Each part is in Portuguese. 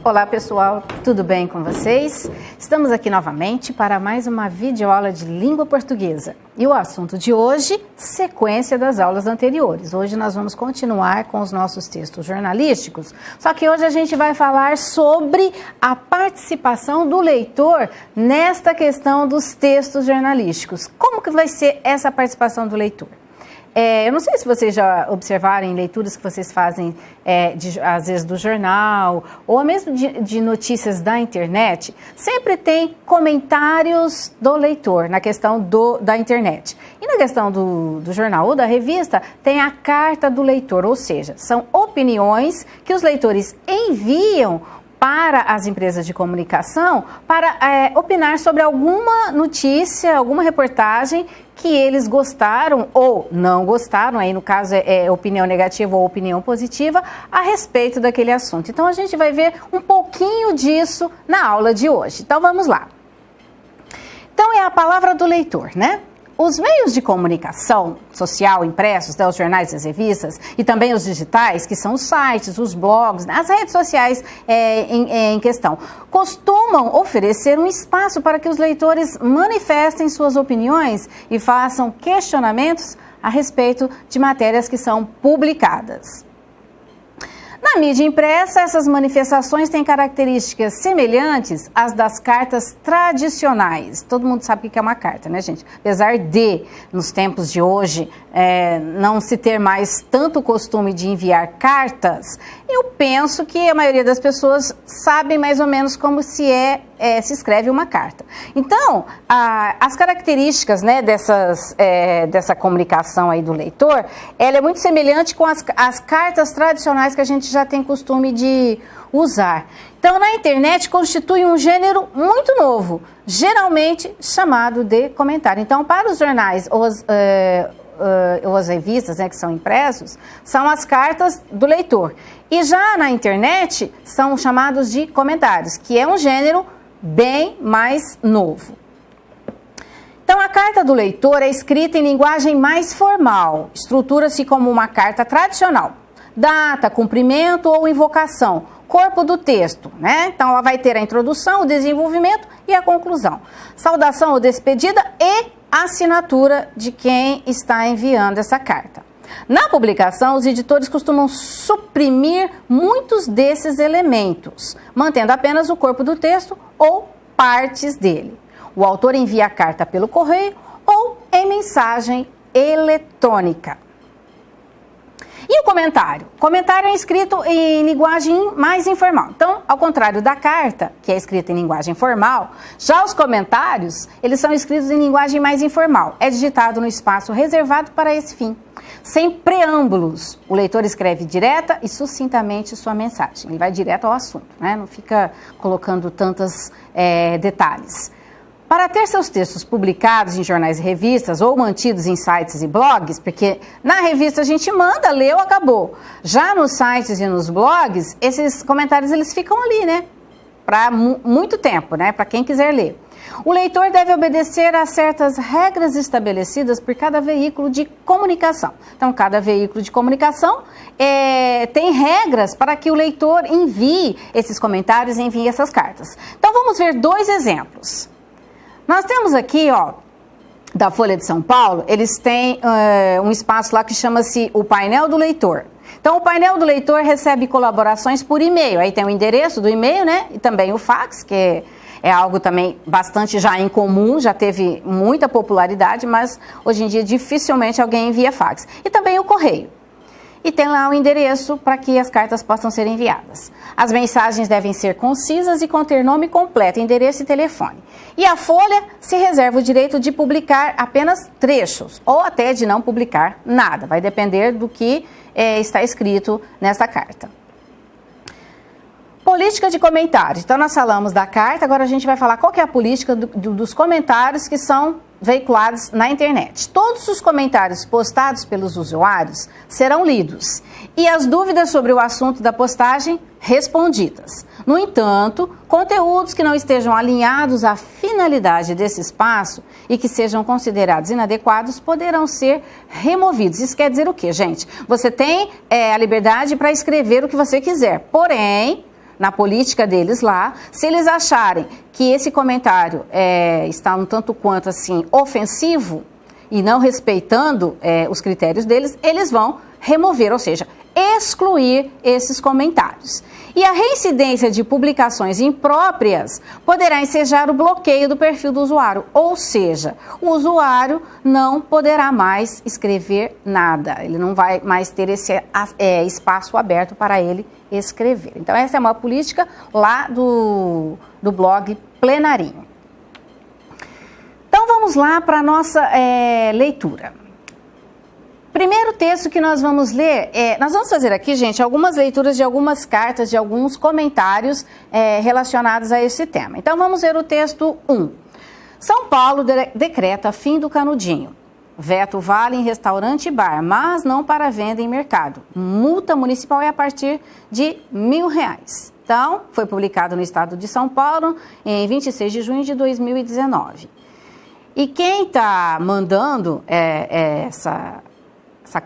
Olá pessoal, tudo bem com vocês? Estamos aqui novamente para mais uma videoaula de língua portuguesa. E o assunto de hoje, sequência das aulas anteriores. Hoje nós vamos continuar com os nossos textos jornalísticos, só que hoje a gente vai falar sobre a participação do leitor nesta questão dos textos jornalísticos. Como que vai ser essa participação do leitor? Eu não sei se vocês já observaram em leituras que vocês fazem, às vezes do jornal, ou mesmo de notícias da internet, sempre tem comentários do leitor na questão da internet. E na questão do jornal ou da revista, tem a carta do leitor, ou seja, são opiniões que os leitores enviam para as empresas de comunicação para opinar sobre alguma notícia, alguma reportagem que eles gostaram ou não gostaram, aí no caso é opinião negativa ou opinião positiva, a respeito daquele assunto. Então a gente vai ver um pouquinho disso na aula de hoje. Então vamos lá. Então é a palavra do leitor, né? Os meios de comunicação social impressos, os jornais e as revistas, e também os digitais, que são os sites, os blogs, as redes sociais em questão, costumam oferecer um espaço para que os leitores manifestem suas opiniões e façam questionamentos a respeito de matérias que são publicadas. Na mídia impressa, essas manifestações têm características semelhantes às das cartas tradicionais. Todo mundo sabe o que é uma carta, né, gente? Apesar de, nos tempos de hoje, não se ter mais tanto costume de enviar cartas, eu penso que a maioria das pessoas sabem mais ou menos como se escreve uma carta. Então, as características, né, dessa comunicação aí do leitor, ela é muito semelhante com as cartas tradicionais que a gente já tem costume de usar. Então, na internet constitui um gênero muito novo, geralmente chamado de comentário. Então, para os jornais ou as revistas, né, que são impressos, são as cartas do leitor. E já na internet são chamados de comentários, que é um gênero bem mais novo. Então, a carta do leitor é escrita em linguagem mais formal, estrutura-se como uma carta tradicional. Data, cumprimento ou invocação, corpo do texto, né? Então, ela vai ter a introdução, o desenvolvimento e a conclusão. Saudação ou despedida e assinatura de quem está enviando essa carta. Na publicação, os editores costumam suprimir muitos desses elementos, mantendo apenas o corpo do texto ou partes dele. O autor envia a carta pelo correio ou em mensagem eletrônica. E o comentário? O comentário é escrito em linguagem mais informal. Então, ao contrário da carta, que é escrita em linguagem formal, já os comentários, eles são escritos em linguagem mais informal. É digitado no espaço reservado para esse fim. Sem preâmbulos, o leitor escreve direta e sucintamente sua mensagem. Ele vai direto ao assunto, né? Não fica colocando tantos detalhes. Para ter seus textos publicados em jornais e revistas ou mantidos em sites e blogs, porque na revista a gente manda, leu, acabou. Já nos sites e nos blogs, esses comentários eles ficam ali, né? Para muito tempo, né? Para quem quiser ler. O leitor deve obedecer a certas regras estabelecidas por cada veículo de comunicação. Então, cada veículo de comunicação tem regras para que o leitor envie esses comentários e envie essas cartas. Então, vamos ver dois exemplos. Nós temos aqui, ó, da Folha de São Paulo, eles têm um espaço lá que chama-se o painel do leitor. Então, o painel do leitor recebe colaborações por e-mail. Aí tem o endereço do e-mail, né? E também o fax, que é algo também bastante já incomum, já teve muita popularidade, mas hoje em dia dificilmente alguém envia fax. E também o correio. E tem lá o endereço para que as cartas possam ser enviadas. As mensagens devem ser concisas e conter nome completo, endereço e telefone. E a Folha se reserva o direito de publicar apenas trechos, ou até de não publicar nada. Vai depender do que está escrito nessa carta. Política de comentários. Então, nós falamos da carta, agora a gente vai falar qual que é a política dos comentários que são veiculados na internet. Todos os comentários postados pelos usuários serão lidos e as dúvidas sobre o assunto da postagem respondidas. No entanto, conteúdos que não estejam alinhados à finalidade desse espaço e que sejam considerados inadequados poderão ser removidos. Isso quer dizer o quê, gente? Você tem a liberdade para escrever o que você quiser, porém, na política deles lá. Se eles acharem que esse comentário está um tanto quanto assim ofensivo e não respeitando os critérios deles, eles vão remover, ou seja, excluir esses comentários. E a reincidência de publicações impróprias poderá ensejar o bloqueio do perfil do usuário, ou seja, o usuário não poderá mais escrever nada, ele não vai mais ter esse espaço aberto para ele escrever. Então essa é uma política lá do blog Plenarinho. Então vamos lá para a nossa leitura. Primeiro texto que nós vamos ler, nós vamos fazer aqui, gente, algumas leituras de algumas cartas, de alguns comentários relacionados a esse tema. Então vamos ver o texto 1. São Paulo decreta fim do canudinho. Veto vale em restaurante e bar, mas não para venda em mercado. Multa municipal é a partir de R$1.000. Então, foi publicado no estado de São Paulo em 26 de junho de 2019. E quem está mandando essa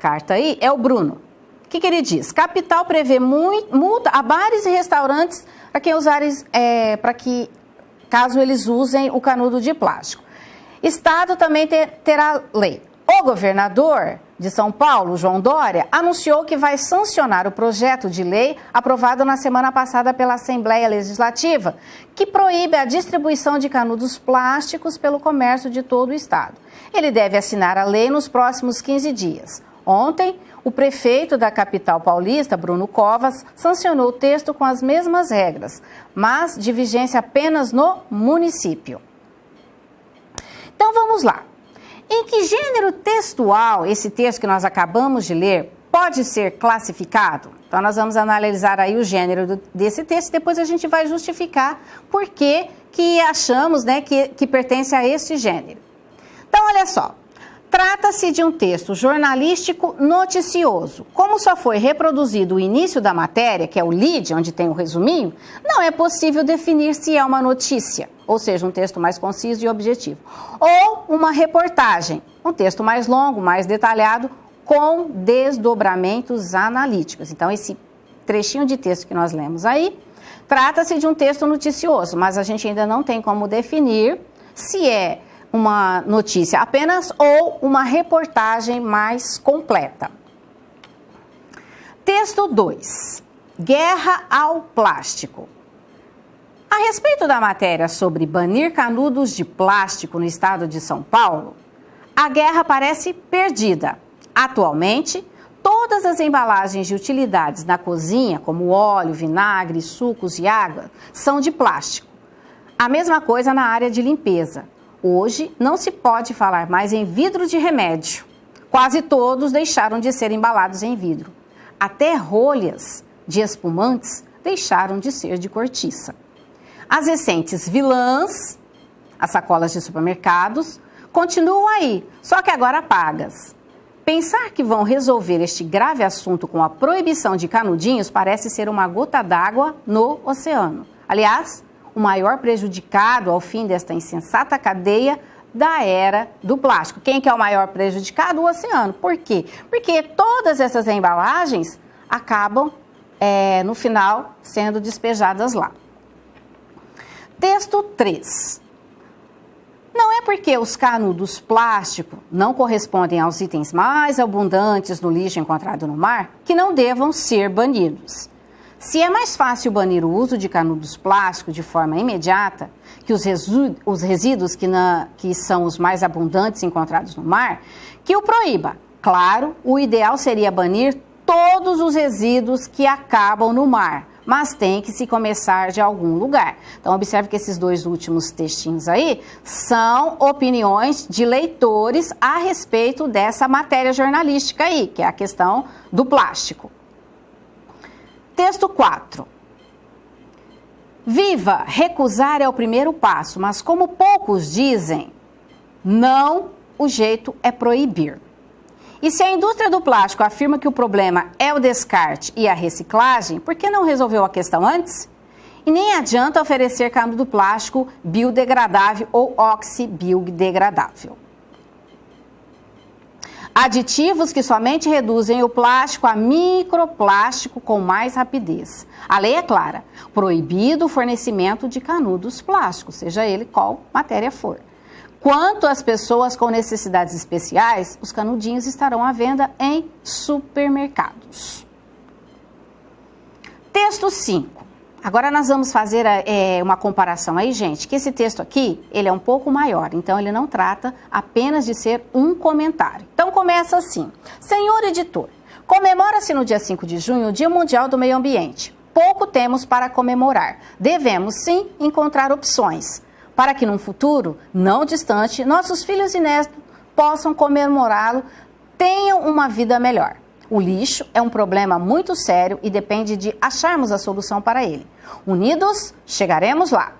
carta aí é o Bruno. O que ele diz? Capital prevê multa a bares e restaurantes para quem usarem, caso eles usem o canudo de plástico. Estado também terá lei. O governador de São Paulo, João Dória, anunciou que vai sancionar o projeto de lei aprovado na semana passada pela Assembleia Legislativa, que proíbe a distribuição de canudos plásticos pelo comércio de todo o estado. Ele deve assinar a lei nos próximos 15 dias. Ontem, o prefeito da capital paulista, Bruno Covas, sancionou o texto com as mesmas regras, mas de vigência apenas no município. Então vamos lá. Em que gênero textual esse texto que nós acabamos de ler pode ser classificado? Então nós vamos analisar aí o gênero desse texto e depois a gente vai justificar por que achamos, né, que pertence a esse gênero. Então olha só. Trata-se de um texto jornalístico noticioso. Como só foi reproduzido o início da matéria, que é o lead, onde tem o resuminho, não é possível definir se é uma notícia, ou seja, um texto mais conciso e objetivo, ou uma reportagem, um texto mais longo, mais detalhado, com desdobramentos analíticos. Então, esse trechinho de texto que nós lemos aí, trata-se de um texto noticioso, mas a gente ainda não tem como definir se é uma notícia apenas ou uma reportagem mais completa. Texto 2. Guerra ao plástico. A respeito da matéria sobre banir canudos de plástico no estado de São Paulo, a guerra parece perdida. Atualmente, todas as embalagens de utilidades na cozinha, como óleo, vinagre, sucos e água, são de plástico. A mesma coisa na área de limpeza. Hoje, não se pode falar mais em vidro de remédio. Quase todos deixaram de ser embalados em vidro. Até rolhas de espumantes deixaram de ser de cortiça. As recentes vilãs, as sacolas de supermercados, continuam aí, só que agora pagas. Pensar que vão resolver este grave assunto com a proibição de canudinhos parece ser uma gota d'água no oceano. Aliás, o maior prejudicado ao fim desta insensata cadeia da era do plástico. Quem que é o maior prejudicado? O oceano. Por quê? Porque todas essas embalagens acabam, no final, sendo despejadas lá. Texto 3. Não é porque os canudos plásticos não correspondem aos itens mais abundantes no lixo encontrado no mar que não devam ser banidos. Se é mais fácil banir o uso de canudos plásticos de forma imediata que os resíduos que são os mais abundantes encontrados no mar, que o proíba. Claro, o ideal seria banir todos os resíduos que acabam no mar, mas tem que se começar de algum lugar. Então, observe que esses dois últimos textinhos aí são opiniões de leitores a respeito dessa matéria jornalística aí, que é a questão do plástico. Texto 4. Viva, recusar é o primeiro passo, mas como poucos dizem, não, o jeito é proibir. E se a indústria do plástico afirma que o problema é o descarte e a reciclagem, por que não resolveu a questão antes? E nem adianta oferecer canudo plástico biodegradável ou oxibiodegradável. Aditivos que somente reduzem o plástico a microplástico com mais rapidez. A lei é clara, proibido o fornecimento de canudos plásticos, seja ele qual matéria for. Quanto às pessoas com necessidades especiais, os canudinhos estarão à venda em supermercados. Texto 5. Agora nós vamos fazer uma comparação aí, gente, que esse texto aqui, ele é um pouco maior, então ele não trata apenas de ser um comentário. Então começa assim: Senhor editor, comemora-se no dia 5 de junho o Dia Mundial do Meio Ambiente. Pouco temos para comemorar. Devemos sim encontrar opções, para que num futuro não distante, nossos filhos e netos possam comemorá-lo, tenham uma vida melhor. O lixo é um problema muito sério e depende de acharmos a solução para ele. Unidos, chegaremos lá.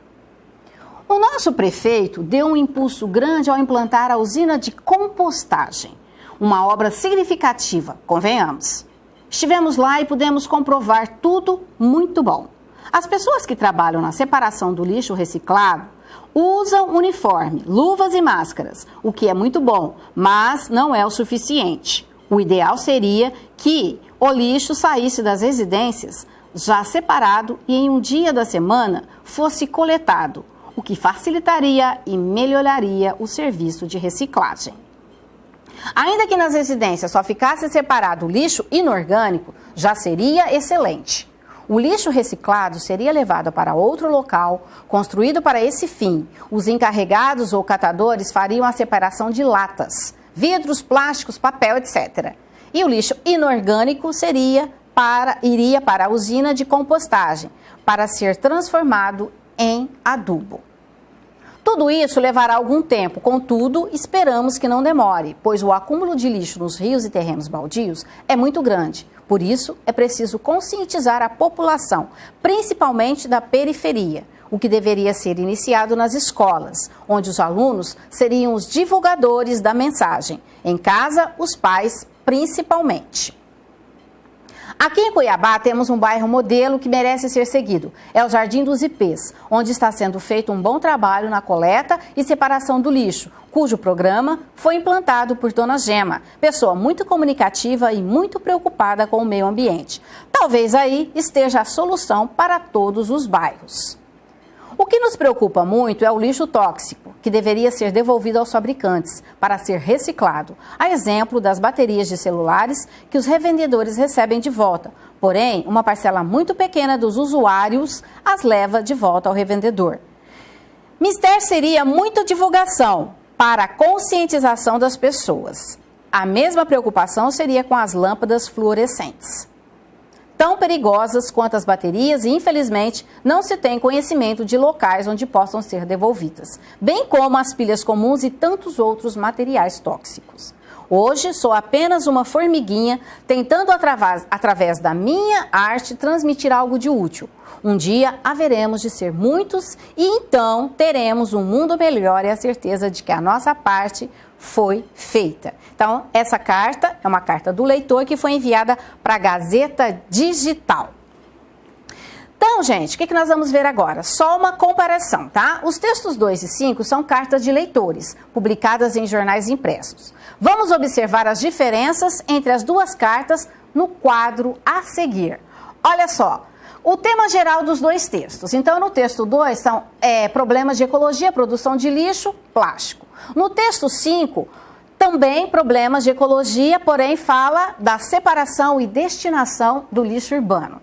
O nosso prefeito deu um impulso grande ao implantar a usina de compostagem. Uma obra significativa, convenhamos. Estivemos lá e pudemos comprovar tudo muito bom. As pessoas que trabalham na separação do lixo reciclado usam uniforme, luvas e máscaras, o que é muito bom, mas não é o suficiente. O ideal seria que o lixo saísse das residências já separado e em um dia da semana fosse coletado, o que facilitaria e melhoraria o serviço de reciclagem. Ainda que nas residências só ficasse separado o lixo inorgânico, já seria excelente. O lixo reciclado seria levado para outro local, construído para esse fim. Os encarregados ou catadores fariam a separação de latas, vidros, plásticos, papel, etc. E o lixo inorgânico iria para a usina de compostagem, para ser transformado em adubo. Tudo isso levará algum tempo, contudo, esperamos que não demore, pois o acúmulo de lixo nos rios e terrenos baldios é muito grande. Por isso, é preciso conscientizar a população, principalmente da periferia, o que deveria ser iniciado nas escolas, onde os alunos seriam os divulgadores da mensagem. Em casa, os pais, principalmente. Aqui em Cuiabá temos um bairro modelo que merece ser seguido. É o Jardim dos Ipês, onde está sendo feito um bom trabalho na coleta e separação do lixo, cujo programa foi implantado por Dona Gema, pessoa muito comunicativa e muito preocupada com o meio ambiente. Talvez aí esteja a solução para todos os bairros. O que nos preocupa muito é o lixo tóxico, que deveria ser devolvido aos fabricantes para ser reciclado, a exemplo das baterias de celulares que os revendedores recebem de volta. Porém, uma parcela muito pequena dos usuários as leva de volta ao revendedor. Mister seria muita divulgação para a conscientização das pessoas. A mesma preocupação seria com as lâmpadas fluorescentes, tão perigosas quanto as baterias, e infelizmente não se tem conhecimento de locais onde possam ser devolvidas, bem como as pilhas comuns e tantos outros materiais tóxicos. Hoje sou apenas uma formiguinha tentando através da minha arte transmitir algo de útil. Um dia haveremos de ser muitos e então teremos um mundo melhor e a certeza de que a nossa parte foi feita. Então, essa carta é uma carta do leitor que foi enviada para a Gazeta Digital. Então, gente, o que nós vamos ver agora? Só uma comparação, tá? Os textos 2 e 5 são cartas de leitores, publicadas em jornais impressos. Vamos observar as diferenças entre as duas cartas no quadro a seguir. Olha só. O tema geral dos dois textos. Então, no texto 2 são problemas de ecologia, produção de lixo, plástico. No texto 5, também problemas de ecologia, porém fala da separação e destinação do lixo urbano.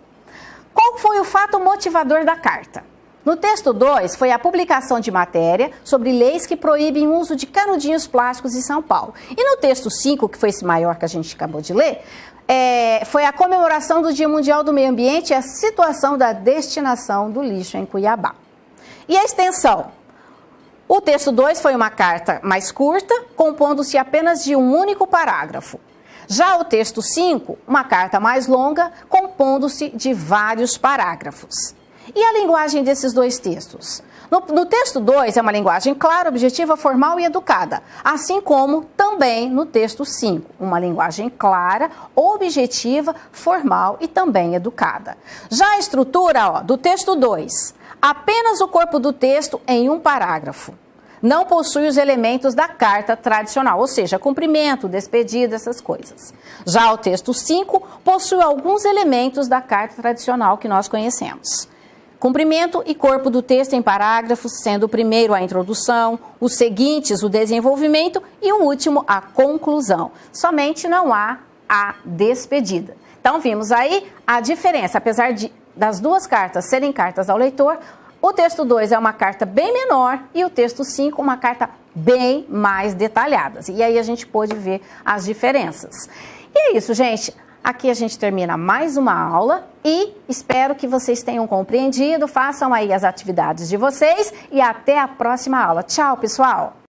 Qual foi o fato motivador da carta? No texto 2, foi a publicação de matéria sobre leis que proíbem o uso de canudinhos plásticos em São Paulo. E no texto 5, que foi esse maior que a gente acabou de ler, foi a comemoração do Dia Mundial do Meio Ambiente e a situação da destinação do lixo em Cuiabá. E a extensão? O texto 2 foi uma carta mais curta, compondo-se apenas de um único parágrafo. Já o texto 5, uma carta mais longa, compondo-se de vários parágrafos. E a linguagem desses dois textos? No texto 2 é uma linguagem clara, objetiva, formal e educada, assim como também no texto 5, uma linguagem clara, objetiva, formal e também educada. Já a estrutura do texto 2, apenas o corpo do texto em um parágrafo. não possui os elementos da carta tradicional, ou seja, cumprimento, despedida, essas coisas. Já o texto 5 possui alguns elementos da carta tradicional que nós conhecemos. Cumprimento e corpo do texto em parágrafos, sendo o primeiro a introdução, os seguintes o desenvolvimento e o último a conclusão. Somente não há a despedida. Então vimos aí a diferença, apesar das duas cartas serem cartas ao leitor, o texto 2 é uma carta bem menor e o texto 5 uma carta bem mais detalhada. E aí a gente pôde ver as diferenças. E é isso, gente. Aqui a gente termina mais uma aula e espero que vocês tenham compreendido. Façam aí as atividades de vocês e até a próxima aula. Tchau, pessoal!